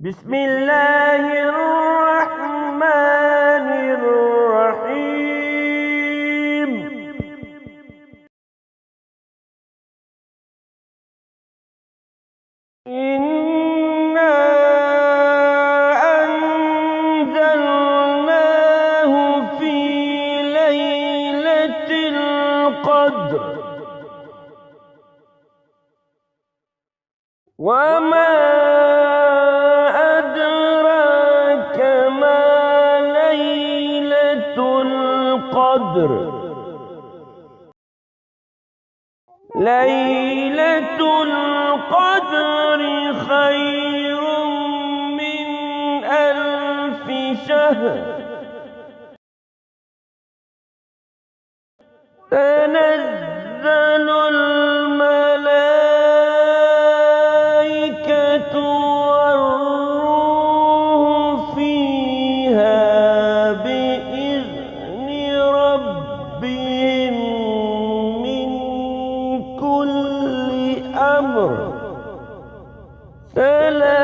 بسم الله الرحمن الرحيم. إنا أنزلناه في ليلة القدر وما أدراك ما ليلة القدر. ليلة القدر خير من 1000 شهر. تنزل الملائكة والروح فيها بإذن ربهم من كل أمر. سلام